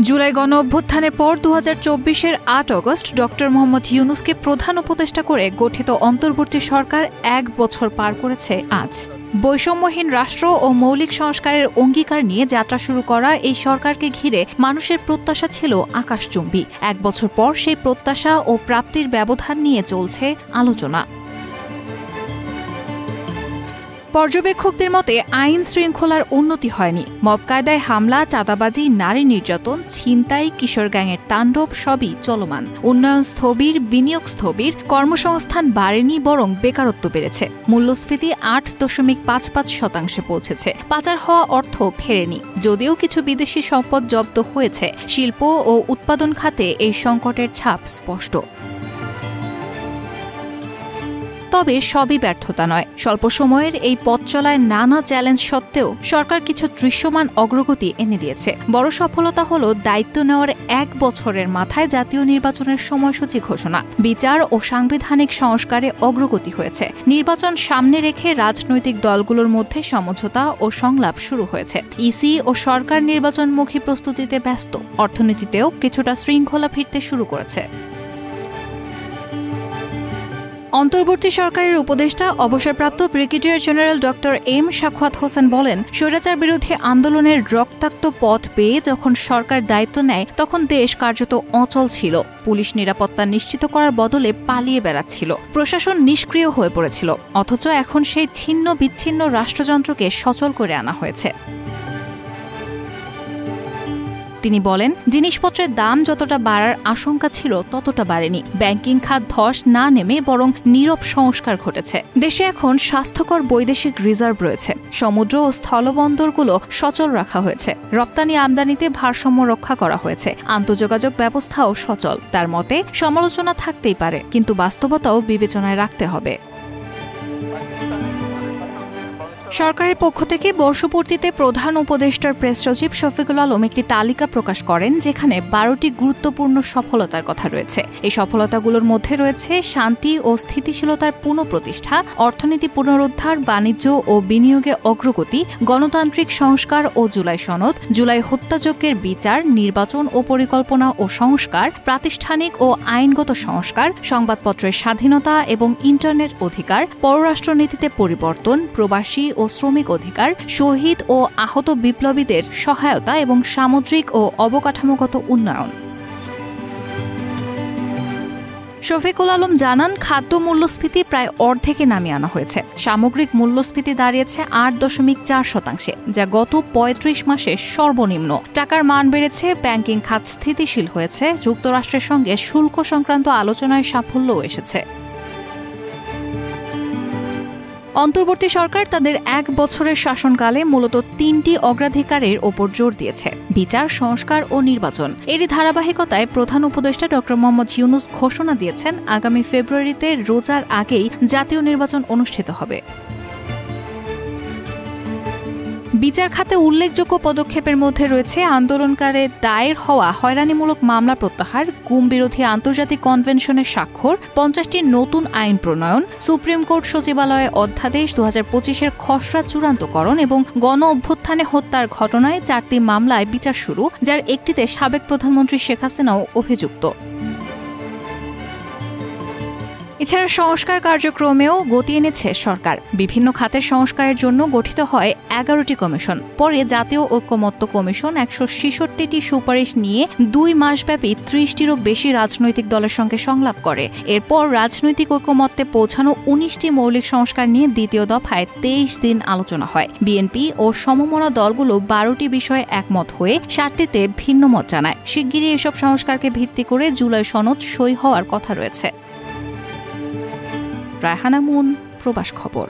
জুলাই গণঅভ্যুত্থানের পর 2024-এর 8 August doctor Mohammad ইউনূসকে প্রধান উপদেষ্টা করে গঠিত অন্তর্বর্তী সরকার 1 বছর পার করেছে আজ। বৈষম্যহীন রাষ্ট্র ও মৌলিক সংস্কারের অঙ্গীকার নিয়ে যাত্রা শুরু করা এই সরকারকে ঘিরে মানুষের প্রত্যাশা ছিল আকাশচুম্বী। 1 বছর পর সেই প্রত্যাশা ও প্রাপ্তির ব্যবধান নিয়ে চলছে আলোচনা। পর্যবেক্ষকদের মতে আইন শৃঙ্খলার উন্নতি হয়নি। মব কায়দায় হামলা, চাঁদাবাজি, নারী নির্যাতন, ছিনতাই, কিশোর গ্যাংয়ের তাণ্ডব সবই চলমান। উন্নয়ন স্থবির, বিনিয়োগ স্থবির, কর্মসংস্থান বাড়েনি বরং বেকারত্ব বেড়েছে। মূল্যস্ফীতি 8.55% পৌঁছেছে। পাচার হওয়া অর্থ ফেরেনি। যদিও কিছু বিদেশি সম্পদ জব্দ হয়েছে, শিল্প ও উৎপাদন খাতে এই সংকটের ছাপ স্পষ্ট। তবে সবই ব্যর্থতা নয়। স্বল্প সময়ের এই পথ চলায় নানা চ্যালেঞ্জ সত্ত্বেও সরকার কিছু দৃশ্যমান অগ্রগতি এনে দিয়েছে। বড় সফলতা হল দায়িত্ব নেওয়ার 1 বছরের মাথায় জাতীয় নির্বাচনের সময়সূচি ঘোষণা। বিচার ও সাংবিধানিক সংস্কারে অগ্রগতি হয়েছে। নির্বাচন সামনে রেখে রাজনৈতিক দলগুলোর মধ্যে সমঝোতা ও সংলাপ শুরু হয়েছে। ইসি ও সরকার নির্বাচনমুখী প্রস্তুতিতে ব্যস্ত। অর্থনীতিতেও কিছুটা শৃঙ্খলা ফিরতে শুরু করেছে। অন্তর্বর্তী সরকারের উপদেষ্টা অবসরপ্রাপ্ত brigadier general doctor M Sakhawat Hossain বলেন, স্বৈরাচার বিরোধী আন্দোলনের রক্তাক্ত পথ পেয়ে যখন সরকার দায়িত্ব নেয় তখন দেশ কার্যত অচল ছিল। পুলিশ নিরাপত্তা নিশ্চিত করার বদলে পালিয়ে বেড়াচ্ছিল। প্রশাসন নিষ্ক্রিয় হয়ে পড়েছিল। অথচ এখন সেই ছিন্ন বিচ্ছিন্ন রাষ্ট্রযন্ত্রকে সচল করে আনা হয়েছে। তিনি বলেন, জিনিসপত্রের দাম যতটা বাড়ার আশঙ্কা ছিল ততটা বাড়েনি। ব্যাংকিং খাত ধস না নেমে বরং নীরব সংস্কার ঘটেছে। দেশে এখন স্বাস্থ্যকর বৈদেশিক রিজার্ভ রয়েছে। সমুদ্র ও স্থলবন্দরগুলো সচল রাখা হয়েছে। রপ্তানি আমদানিতে ভারসাম্য রক্ষা করা হয়েছে। আন্তঃযোগাযোগ ব্যবস্থাও সচল। তার মতে সমালোচনা থাকতেই পারে, কিন্তু বাস্তবতাও বিবেচনায় রাখতে হবে। সরকারের পক্ষ থেকে বর্ষপূর্তিতে প্রধান উপদেষ্টার প্রেস সচিব শফিকুল আলম একটি তালিকা প্রকাশ করেন, যেখানে 12টি গুরুত্বপূর্ণ সফলতার কথা রয়েছে। এই সফলতাগুলোর মধ্যে রয়েছে শান্তি ও স্থিতিশীলতার পুনঃপ্রতিষ্ঠা, অর্থনীতি পুনরুদ্ধার, বাণিজ্য ও বিনিয়োগে অগ্রগতি, গণতান্ত্রিক সংস্কার ও জুলাই সনদ, জুলাই হত্যাযজ্ঞের বিচার, নির্বাচন ও পরিকল্পনা ও সংস্কার, প্রাতিষ্ঠানিক ও আইনগত সংস্কার, সংবাদপত্রের স্বাধীনতা এবং ইন্টারনেট অধিকার, পররাষ্ট্রনীতিতে পরিবর্তন, প্রবাসী ও শ্রমিক অধিকার, শহীদ ও আহত বিপ্লবীদের সহায়তা এবং সামুদ্রিক ও অবকাঠামোগত উন্নয়ন। শফিকুল আলম জানান, খাদ্য মূল্যস্ফীতি প্রায় অর্ধেকে নামিয়ে আনা হয়েছে। সামগ্রিক মূল্যস্ফীতি দাঁড়িয়েছে 8.4%, যা গত 35 মাসে সর্বনিম্ন। টাকার মান বেড়েছে, ব্যাংকিং খাত স্থিতিশীল হয়েছে, যুক্তরাষ্ট্রের সঙ্গে শুল্ক সংক্রান্ত আলোচনায় সাফল্যও এসেছে। অন্তর্বর্তী সরকার তাদের 1 বছরের শাসনকালে মূলত 3টি অগ্রাধিকারের ওপর জোর দিয়েছে: বিচার, সংস্কার ও নির্বাচন। এরই ধারাবাহিকতায় প্রধান উপদেষ্টা ডক্টর মোহাম্মদ ইউনূস ঘোষণা দিয়েছেন, আগামী ফেব্রুয়ারিতে রোজার আগেই জাতীয় নির্বাচন অনুষ্ঠিত হবে। বিচার খাতে উল্লেখযোগ্য পদক্ষেপের মধ্যে রয়েছে আন্দোলনকারীর দায়ের হওয়া হয়রানিমূলক মামলা প্রত্যাহার, গুম বিরোধী আন্তর্জাতিক কনভেনশনের স্বাক্ষর, 50টি নতুন আইন প্রণয়ন, সুপ্রিম কোর্ট সচিবালয়ে অধ্যাদেশ 2025-এর খসড়া চূড়ান্তকরণ এবং গণ অভ্যুত্থানে হত্যার ঘটনায় 4টি মামলায় বিচার শুরু, যার একটিতে সাবেক প্রধানমন্ত্রী শেখ হাসিনাও অভিযুক্ত। এছাড়া সংস্কার কার্যক্রমেও গতি এনেছে সরকার। বিভিন্ন খাতের সংস্কারের জন্য গঠিত হয় 11টি কমিশন। পরে জাতীয় ঐকমত্য কমিশন 166টি সুপারিশ নিয়ে 2 মাসব্যাপী 30টিরও বেশি রাজনৈতিক দলের সঙ্গে সংলাপ করে। এরপর রাজনৈতিক ঐকমত্যে পৌঁছানো 19টি মৌলিক সংস্কার নিয়ে দ্বিতীয় দফায় 23 দিন আলোচনা হয়। বিএনপি ও সমমনা দলগুলো 12টি বিষয়ে একমত হয়ে 7টিতে ভিন্ন মত জানায়। শিগগিরই এসব সংস্কারকে ভিত্তি করে জুলাই সনদ সই হওয়ার কথা রয়েছে। রায়হানা মুন, প্রবাস খবর।